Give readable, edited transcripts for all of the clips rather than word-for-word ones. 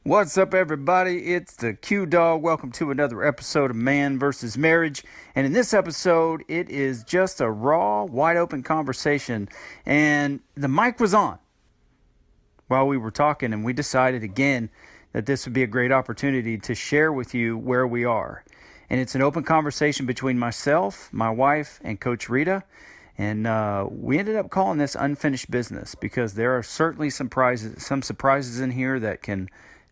What's up, everybody? It's the Q Dog. Welcome to another episode of Man vs. Marriage. And in this episode, it is just a raw, wide open conversation. And the mic was on while we were talking, and we decided again that this would be a great opportunity to share with you where we are. And it's an open conversation between myself, my wife, and Coach Rita. And we ended up calling this Unfinished Business because there are certainly some surprises in here that can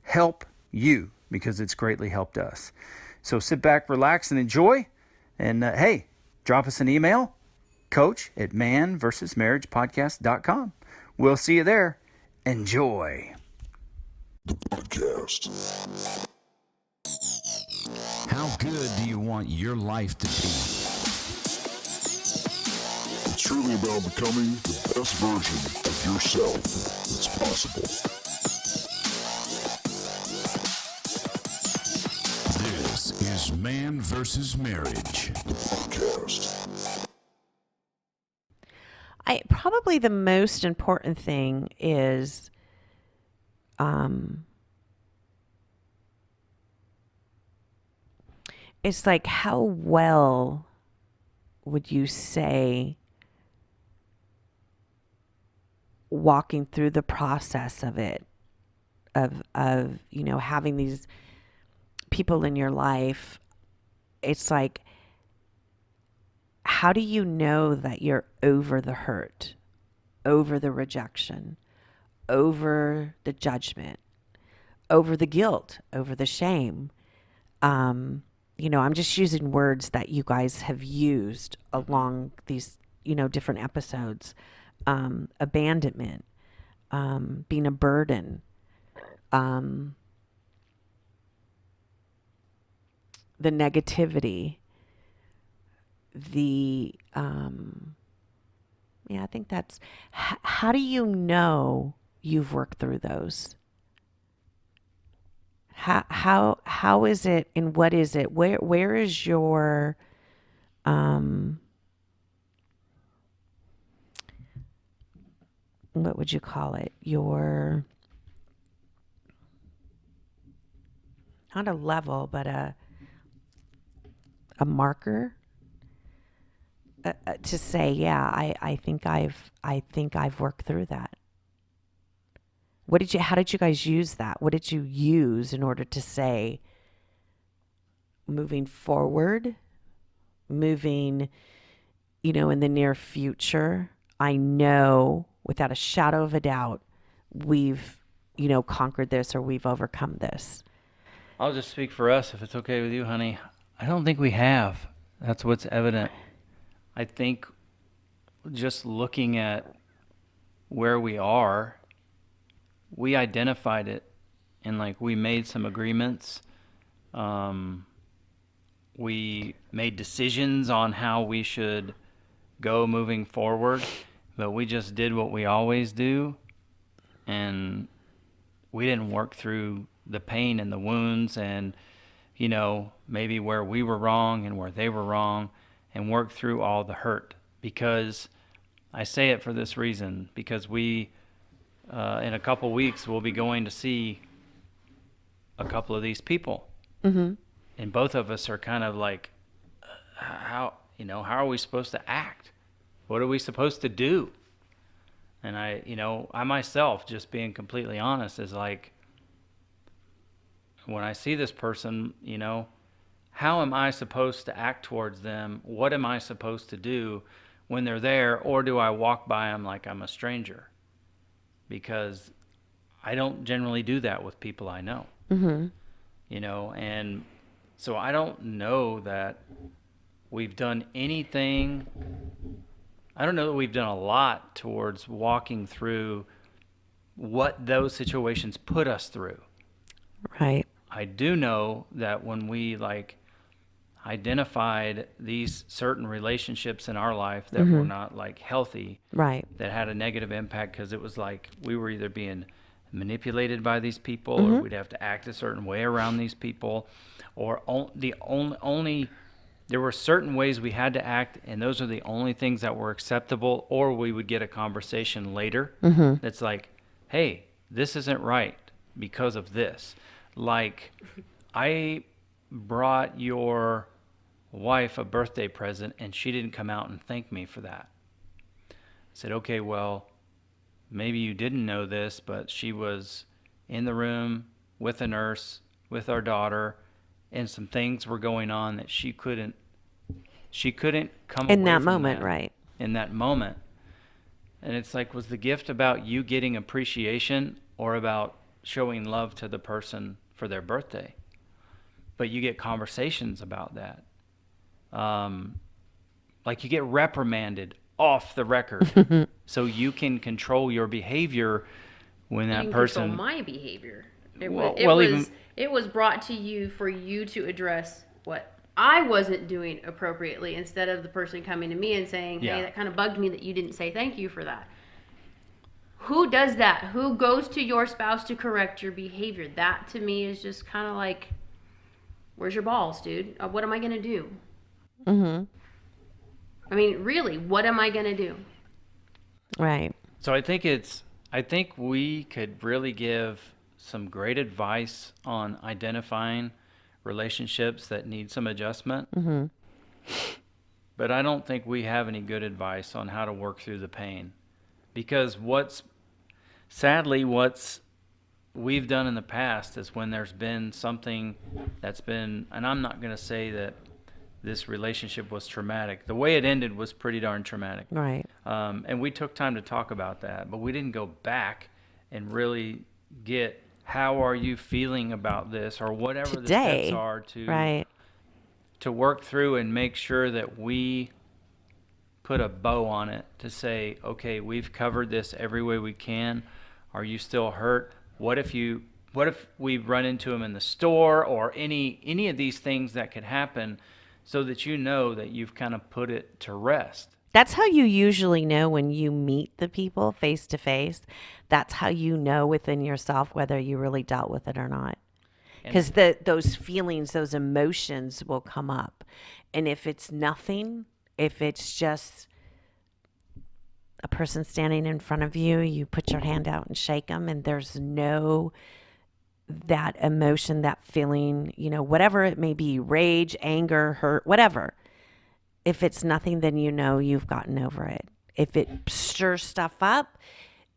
help you because it's greatly helped us. So sit back, relax, and enjoy. And hey, drop us an email, coach@manvsmarriagepodcast.com. We'll see you there. Enjoy. The podcast. How good do you want your life to be? It's truly about becoming the best version of yourself that's possible. This is Man vs. Marriage. The podcast. Probably the most important thing is it's like, how well would you say walking through the process of it, of having these people in your life? It's like, how do you know that you're over the hurt, over the rejection, over the judgment, over the guilt, over the shame? I'm just using words that you guys have used along these, different episodes. Abandonment, being a burden, the negativity, I think that's, how do you know you've worked through those? How is it, and what is it? Where is your, what would you call it? Your, not a level, but a marker to say, yeah, I think I've worked through that. How did you guys use that? What did you use in order to say, moving forward, in the near future, I know without a shadow of a doubt, we've, conquered this, or we've overcome this? I'll just speak for us, if it's okay with you, honey. I don't think we have. That's what's evident. I think just looking at where we are, we identified it, and we made some agreements. We made decisions on how we should go moving forward, but we just did what we always do, and we didn't work through the pain and the wounds and, maybe where we were wrong and where they were wrong, and work through all the hurt. Because I say it for this reason, because we, in a couple weeks, we'll be going to see a couple of these people. Mm-hmm. And both of us are kind of like, how are we supposed to act? What are we supposed to do? And I myself, just being completely honest, is like, when I see this person, how am I supposed to act towards them? What am I supposed to do when they're there? Or do I walk by them like I'm a stranger? Because I don't generally do that with people I know. Mm-hmm. And so I don't know that we've done anything. I don't know that we've done a lot towards walking through what those situations put us through. Right. I do know that when we identified these certain relationships in our life that were not healthy, right, that had a negative impact, because it was like we were either being manipulated by these people, or we'd have to act a certain way around these people, or there were certain ways we had to act, and those are the only things that were acceptable, or we would get a conversation later that's like, hey, this isn't right. because of this. Like, I brought your wife a birthday present and she didn't come out and thank me for that. I said, okay, well, maybe you didn't know this, but she was in the room with a nurse, with our daughter, and some things were going on that she couldn't come In away that from moment, that, right. in that moment. And it's like, was the gift about you getting appreciation or about showing love to the person for their birthday? But you get conversations about that. Like you get reprimanded off the record so you can control your behavior when that You can person... control my behavior. Even... It was brought to you for you to address what I wasn't doing appropriately, instead of the person coming to me and saying, hey, that kind of bugged me that you didn't say thank you for that. Who does that? Who goes to your spouse to correct your behavior? That to me is just kind of like, where's your balls, dude? What am I going to do? Mm-hmm. I mean, really, what am I going to do? Right. So I think we could really give some great advice on identifying relationships that need some adjustment. Mm-hmm. But I don't think we have any good advice on how to work through the pain. Because sadly what's we've done in the past is when there's been something that's been, and I'm not going to say that this relationship was traumatic. The way it ended was pretty darn traumatic. Right. And we took time to talk about that, but we didn't go back and really get, how are you feeling about this, or whatever the steps are to work through and make sure that we put a bow on it to say, okay, we've covered this every way we can. Are you still hurt? What if we run into him in the store, or any of these things that could happen, so that you know that you've kind of put it to rest. That's how you usually know when you meet the people face to face. That's how you know within yourself whether you really dealt with it or not. Because those feelings, those emotions will come up. And if it's nothing, if it's just a person standing in front of you, you put your hand out and shake them, and there's no that emotion, that feeling, whatever it may be, rage, anger, hurt, whatever. If it's nothing, then you know you've gotten over it. If it stirs stuff up,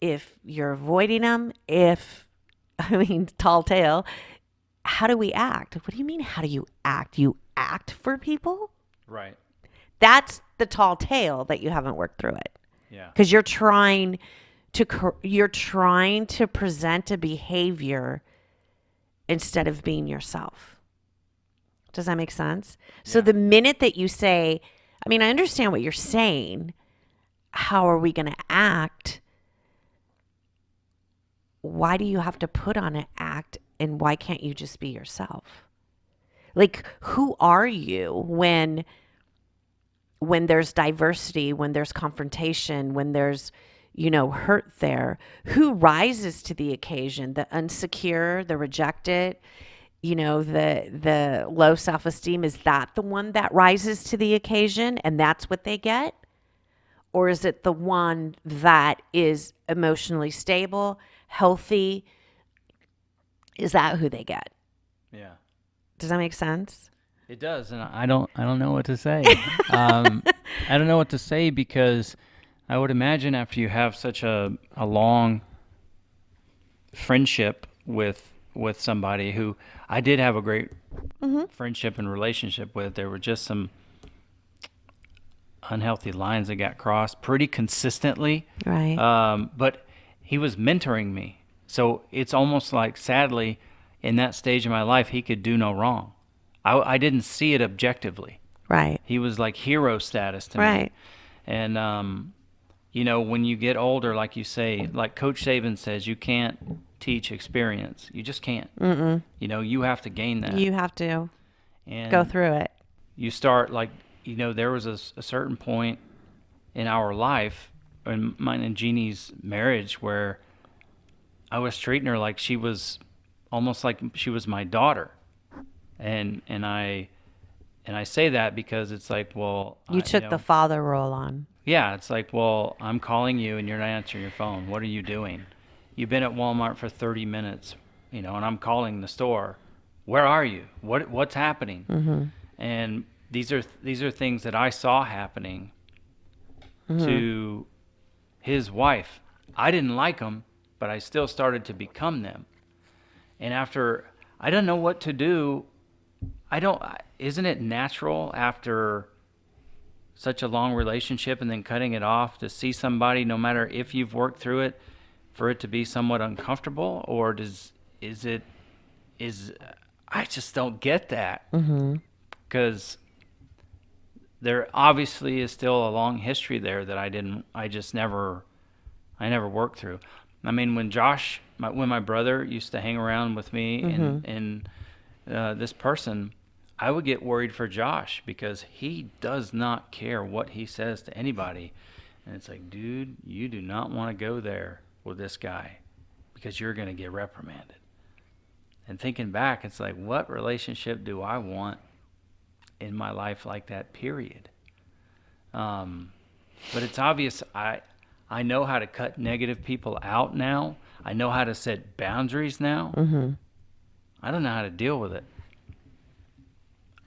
if you're avoiding them, tall tale, how do we act? What do you mean, how do you act? You act for people? Right. That's the tall tale that you haven't worked through it. Yeah. Because you're trying to present a behavior instead of being yourself. Does that make sense? Yeah. So the minute that you say, I understand what you're saying. How are we going to act? Why do you have to put on an act, and why can't you just be yourself? Like, who are you when there's diversity, when there's confrontation, when there's, hurt there? Who rises to the occasion? The insecure, the rejected, the low self-esteem? Is that the one that rises to the occasion and that's what they get? Or is it the one that is emotionally stable, healthy? Is that who they get? Yeah. Does that make sense? It does, and I don't know what to say. I don't know what to say, because I would imagine after you have such a long friendship with somebody who I did have a great friendship and relationship with, there were just some unhealthy lines that got crossed pretty consistently. Right. But he was mentoring me, so it's almost like, sadly, in that stage of my life, he could do no wrong. I didn't see it objectively. Right. He was like hero status to me. Right. And, when you get older, like you say, like Coach Saban says, you can't teach experience. You just can't. Mm-mm. You have to gain that. You have to and go through it. You start, like, there was a certain point in our life, in mine and Jeannie's marriage, where I was treating her like she was almost like she was my daughter. And I say that because it's like, well, you took the father role on. Yeah, it's like, well, I'm calling you and you're not answering your phone. What are you doing? You've been at Walmart for 30 minutes. and I'm calling the store. Where are you? What's happening? Mm-hmm. And these are things that I saw happening to his wife. I didn't like them, but I still started to become them. And after, I don't know what to do. Isn't it natural after such a long relationship and then cutting it off to see somebody, no matter if you've worked through it, for it to be somewhat uncomfortable? Or I just don't get that. Because there obviously is still a long history there that I never worked through. I mean, when my brother used to hang around with me and this person, I would get worried for Josh because he does not care what he says to anybody. And it's like, dude, you do not want to go there with this guy because you're going to get reprimanded. And thinking back, it's like, what relationship do I want in my life like that, period? But it's obvious I know how to cut negative people out now. I know how to set boundaries now. I don't know how to deal with it.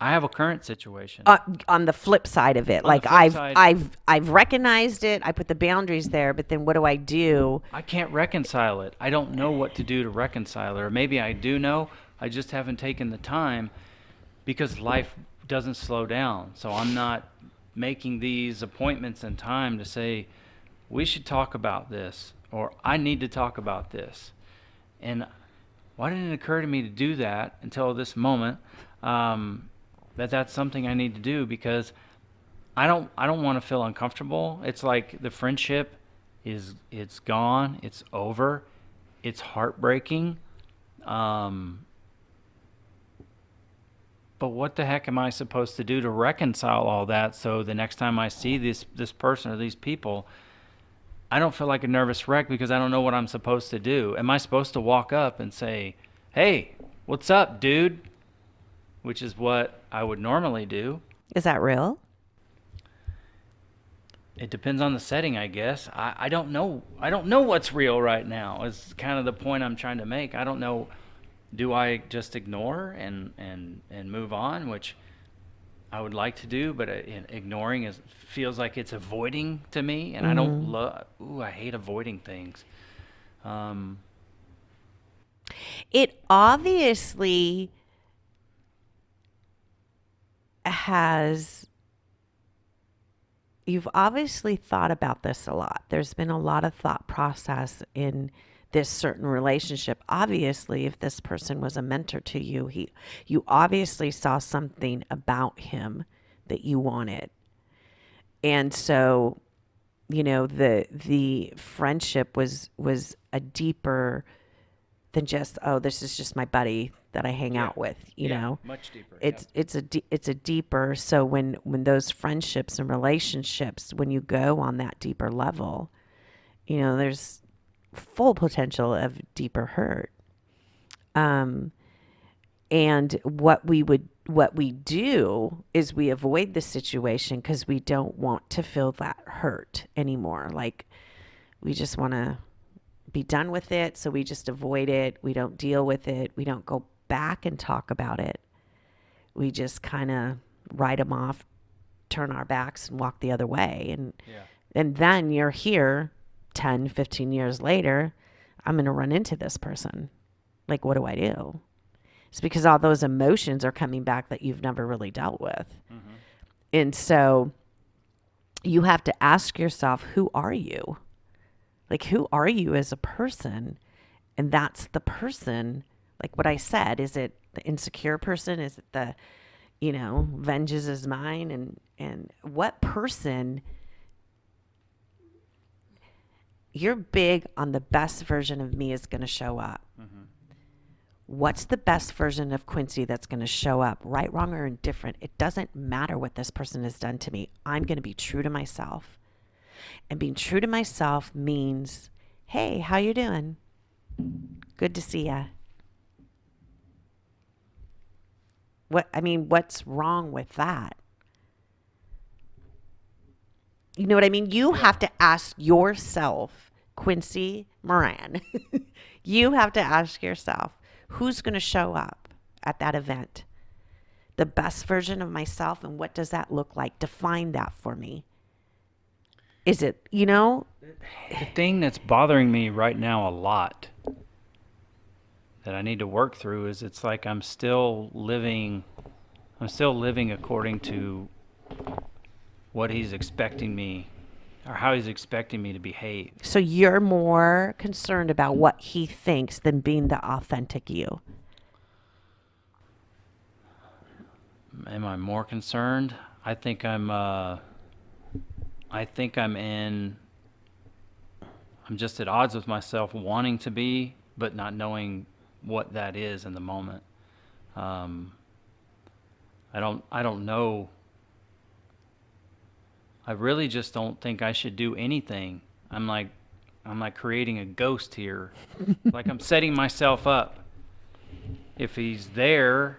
I have a current situation. On the flip side of it, I've recognized it. I put the boundaries there, but then what do I do? I can't reconcile it. I don't know what to do to reconcile it. Or maybe I do know. I just haven't taken the time because life doesn't slow down. So I'm not making these appointments in time to say, we should talk about this, or I need to talk about this. And why didn't it occur to me to do that until this moment? That's something I need to do because I don't want to feel uncomfortable. It's like the friendship it's gone, it's over, it's heartbreaking. But what the heck am I supposed to do to reconcile all that so the next time I see this person or these people, I don't feel like a nervous wreck because I don't know what I'm supposed to do. Am I supposed to walk up and say, hey, what's up, dude? Which is what I would normally do. Is that real? It depends on the setting, I guess. I don't know. I don't know what's real right now is kind of the point I'm trying to make. I don't know. Do I just ignore and move on, which I would like to do, but ignoring feels like it's avoiding to me, and I don't love. I hate avoiding things. It obviously has. You've obviously thought about this a lot. There's been a lot of thought process in this certain relationship. Obviously, if this person was a mentor to you, you obviously saw something about him that you wanted. And so, the friendship was a deeper than just, oh, this is just my buddy that I hang out with, you know. Much deeper. It's a deeper. So when those friendships and relationships, when you go on that deeper level, there's full potential of deeper hurt. And what we do is we avoid the situation because we don't want to feel that hurt anymore. Like we just want to be done with it. So we just avoid it. We don't deal with it. We don't go back and talk about it. We just kind of write them off, turn our backs and walk the other way. And then you're here 10, 15 years later, I'm going to run into this person. Like, what do I do? It's because all those emotions are coming back that you've never really dealt with. Mm-hmm. And so you have to ask yourself, who are you? Like, who are you as a person? And that's the person, like what I said, is it the insecure person? Is it the, vengeance is mine? And what person, you're big on the best version of me is going to show up. Mm-hmm. What's the best version of Quincy that's going to show up? Right, wrong, or indifferent. It doesn't matter what this person has done to me. I'm going to be true to myself. And being true to myself means, hey, how you doing? Good to see ya. What's wrong with that? You know what I mean? You have to ask yourself, Quincy Moran, you have to ask yourself, Who's going to show up at that event? The best version of myself, and what does that look like? Define that for me. Is it, The thing that's bothering me right now a lot that I need to work through is it's like I'm still living according to what he's expecting me or how he's expecting me to behave. so you're more concerned about what he thinks than being the authentic you? Am I more concerned? I think I'm just at odds with myself wanting to be, but not knowing what that is in the moment. I don't know. I really just don't think I should do anything. I'm like creating a ghost here. Like I'm setting myself up. If he's there,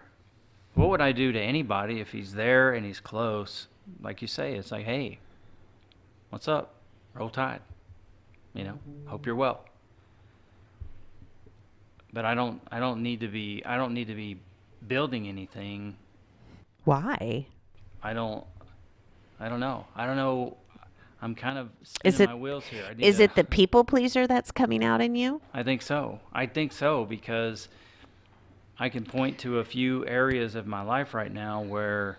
what would I do to anybody if he's there and he's close? Like you say, it's like, hey, what's up? Roll Tide. Hope you're well. But I don't need to be building anything. Why? I don't know. I'm kind of spinning my wheels here. Is it the people pleaser that's coming out in you? I think so because I can point to a few areas of my life right now where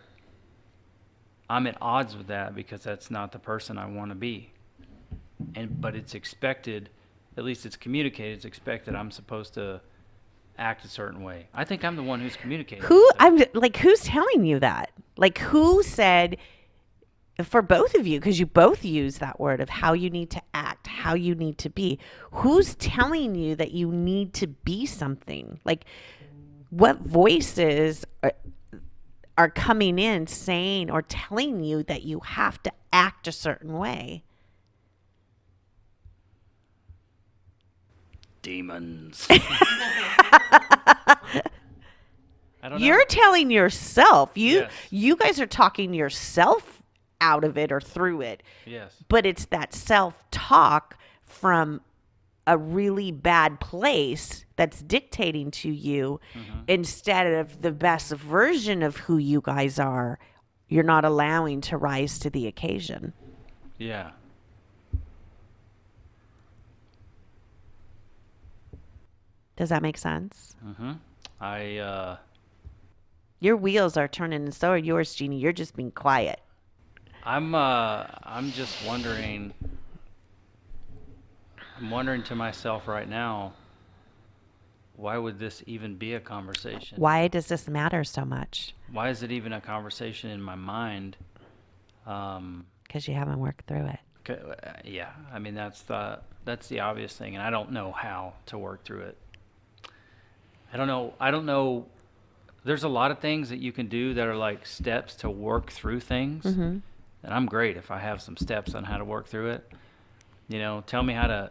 I'm at odds with that because that's not the person I want to be. But it's expected, at least it's communicated, it's expected I'm supposed to act a certain way. I think I'm the one who's communicating. Who's telling you that? Like, who said, for both of you, because you both use that word of how you need to act, how you need to be, who's telling you that you need to be something? Like, what voices are coming in saying or telling you that you have to act a certain way? Demons. I don't know. You're telling yourself. Yes. You guys are talking yourself out of it or through it. Yes. But it's that self-talk from a really bad place that's dictating to you instead of the best version of who you guys are. You're not allowing to rise to the occasion. Yeah. Does that make sense? Mm-hmm. Your wheels are turning, and so are yours, Jeannie. You're just being quiet. I'm just wondering. I'm wondering to myself right now, why would this even be a conversation? Why does this matter so much? Why is it even a conversation in my mind? Because you haven't worked through it. Yeah, I mean that's the obvious thing, and I don't know how to work through it. I don't know. There's a lot of things that you can do that are like steps to work through things, and I'm great if I have some steps on how to work through it. Tell me how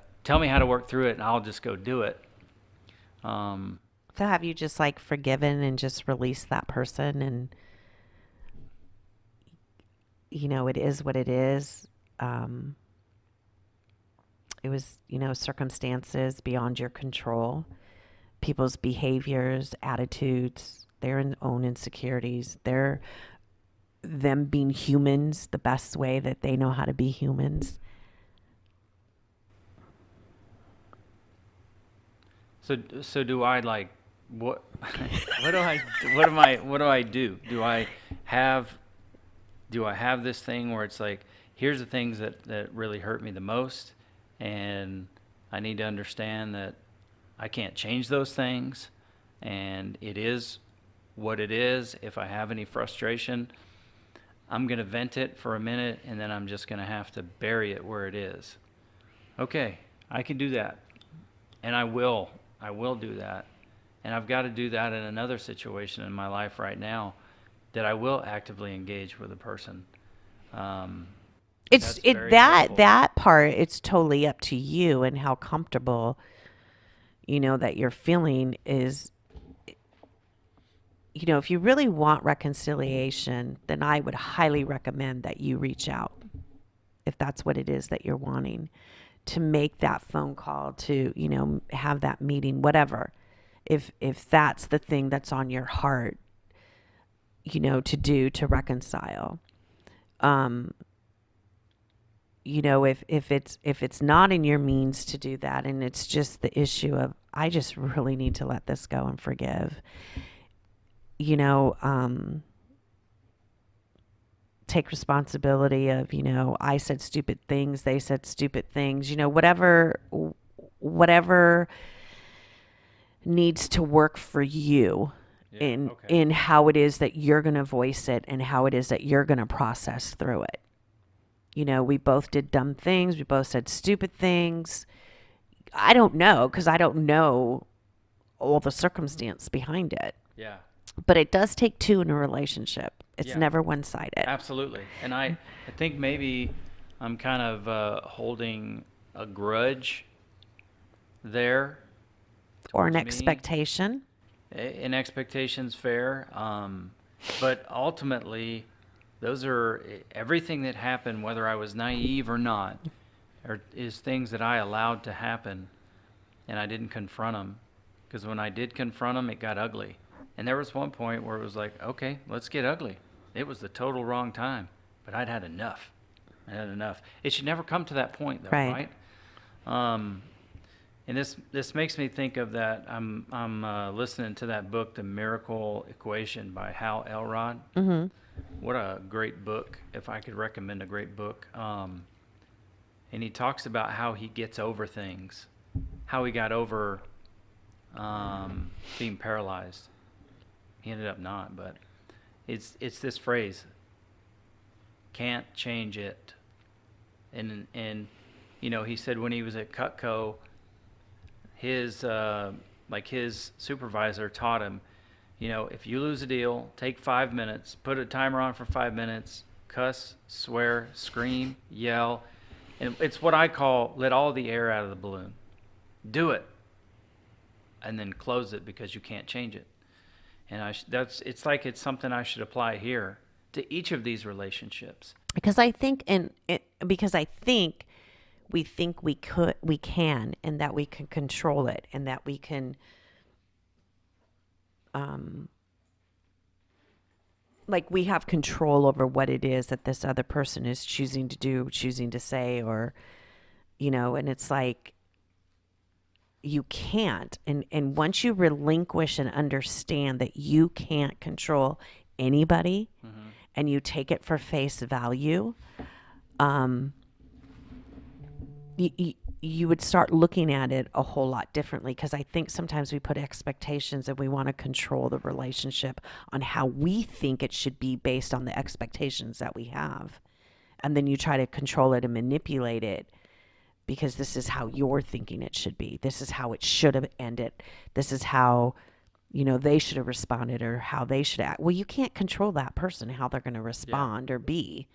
to work through it, and I'll just go do it. So have you just like forgiven and just released that person, and it is what it is. It was, circumstances beyond your control, people's behaviors, attitudes, their own insecurities, them being humans the best way that they know how to be humans. So do I like what? What do I do? Do I have this thing where it's like, here's the things that really hurt me the most, and I need to understand that I can't change those things, and it is what it is. If I have any frustration, I'm going to vent it for a minute, and then I'm just going to have to bury it where it is. Okay, I can do that, and I will do that. And I've got to do that in another situation in my life right now, that I will actively engage with a person. That part, it's totally up to you and how comfortable, that you're feeling is, if you really want reconciliation, then I would highly recommend that you reach out, if that's what it is that you're wanting, to make that phone call, to, have that meeting, whatever. if that's the thing that's on your heart, to do to reconcile. If it's not in your means to do that, and it's just the issue of, I just really need to let this go and forgive, take responsibility of, I said stupid things, they said stupid things, whatever needs to work for you in how it is that you're going to voice it and how it is that you're going to process through it. We both did dumb things. We both said stupid things. I don't know, because I don't know all the circumstance behind it. Yeah. But it does take two in a relationship. It's never one-sided. Absolutely. And I think maybe I'm kind of holding a grudge there. Or an expectation. An expectation's fair. But ultimately, those are everything that happened, whether I was naive or not, is things that I allowed to happen, and I didn't confront them. Because when I did confront them, it got ugly. And there was one point where it was like, okay, let's get ugly. It was the total wrong time, but I'd had enough. It should never come to that point, though, right? And this makes me think of that. I'm listening to that book, The Miracle Equation by Hal Elrod. Mm-hmm. What a great book, if I could recommend a great book. And he talks about how he gets over things, how he got over being paralyzed. He ended up not, but it's this phrase, can't change it. And he said when he was at Cutco, his supervisor taught him, if you lose a deal, take 5 minutes, put a timer on for 5 minutes, cuss, swear, scream, yell. And it's what I call let all the air out of the balloon. Do it. And then close it, because you can't change it. And it's like it's something I should apply here to each of these relationships. Because I think we think we can, and that we can control it, and that we can we have control over what it is that this other person is choosing to do, choosing to say, or and it's like you can't. And once you relinquish and understand that you can't control anybody, mm-hmm. and you take it for face value, you would start looking at it a whole lot differently, because I think sometimes we put expectations and we want to control the relationship on how we think it should be based on the expectations that we have. And then you try to control it and manipulate it because this is how you're thinking it should be. This is how it should have ended. This is how, they should have responded, or how they should act. Well, you can't control that person, how they're going to respond or be.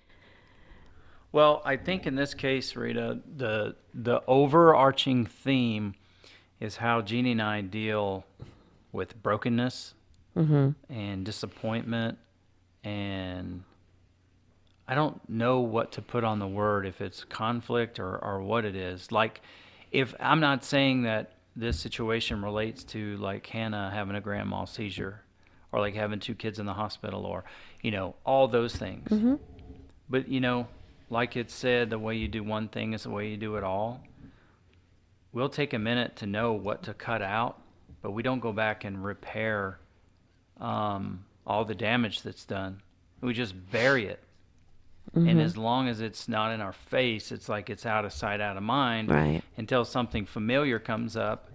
Well, I think in this case, Rita, the overarching theme is how Jeannie and I deal with brokenness, mm-hmm. and disappointment, and I don't know what to put on the word, if it's conflict or what it is. Like, if I'm not saying that this situation relates to like Hannah having a grand mal seizure, or like having 2 kids in the hospital, or, all those things. Mm-hmm. But, like it said, the way you do one thing is the way you do it all. We'll take a minute to know what to cut out, but we don't go back and repair all the damage that's done. We just bury it. Mm-hmm. And as long as it's not in our face, it's like it's out of sight, out of mind, right, until something familiar comes up.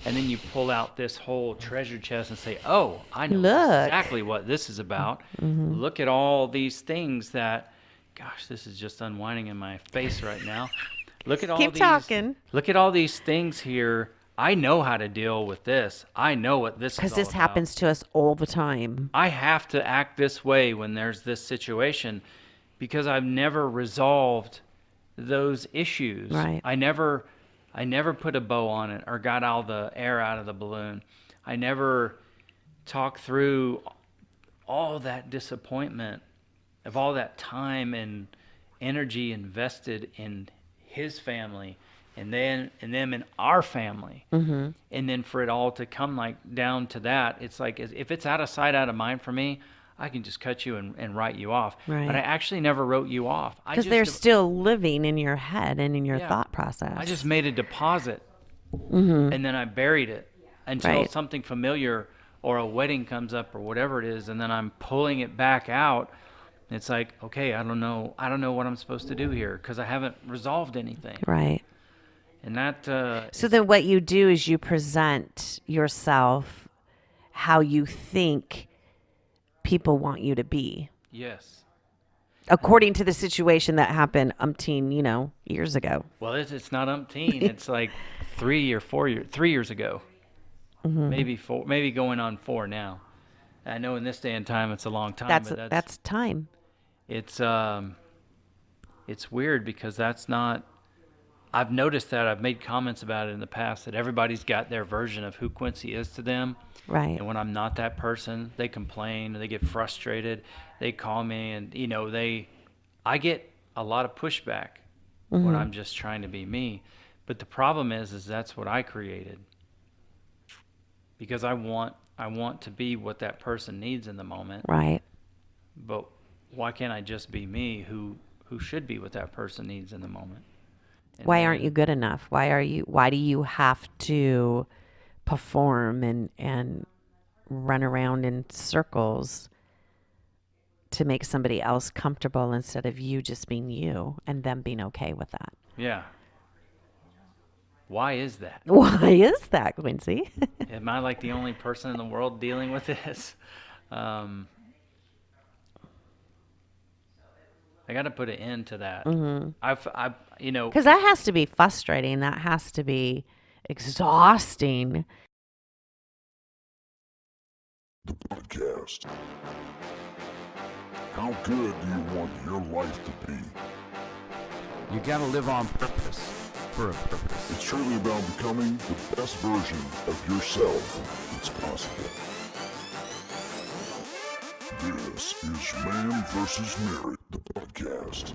And then you pull out this whole treasure chest and say, oh, I know exactly what this is about. Mm-hmm. Look at all these things that, gosh, this is just unwinding in my face right now. Look at all Keep talking. Look at all these things here. I know how to deal with this. I know what this is all about. Because this happens to us all the time. I have to act this way when there's this situation, because I've never resolved those issues. Right. I never put a bow on it or got all the air out of the balloon. I never talked through all that disappointment of all that time and energy invested in his family and them in our family. Mm-hmm. And then for it all to come like down to that, it's like, if it's out of sight, out of mind for me, I can just cut you and write you off. Right. But I actually never wrote you off. Because they're still living in your head and in your thought process. I just made a deposit, Mm-hmm. and then I buried it until Right. something familiar or a wedding comes up or whatever it is, and then I'm pulling it back out. It's like, okay, I don't know what I'm supposed to do here because I haven't resolved anything. Right. And that. So then what you do is you present yourself how you think people want you to be, Yes. according to the situation that happened umpteen, years ago. Well, it's not umpteen. It's like 3 years ago. Mm-hmm. Maybe 4, maybe going on 4 now. I know in this day and time it's a long time. That's time. It's weird because that's not. I've noticed that. I've made comments about it in the past that everybody's got their version of who Quincy is to them. Right. And when I'm not that person, they complain, they get frustrated, they call me, and I get a lot of pushback when I'm just trying to be me. But the problem is that's what I created. Because I want to be what that person needs in the moment. Right. But why can't I just be me who should be what that person needs in the moment? And Why aren't you good enough? Why do you have to perform and run around in circles to make somebody else comfortable instead of you just being you and them being okay with that? Yeah. Why is that? Why is that, Quincy? Am I like the only person in the world dealing with this? I got to put an end to that. Because that has to be frustrating. That has to be exhausting. The podcast. How good do you want your life to be? You gotta live on purpose, for a purpose. It's truly about becoming the best version of yourself that's possible. This is Man vs. Marriage, the podcast.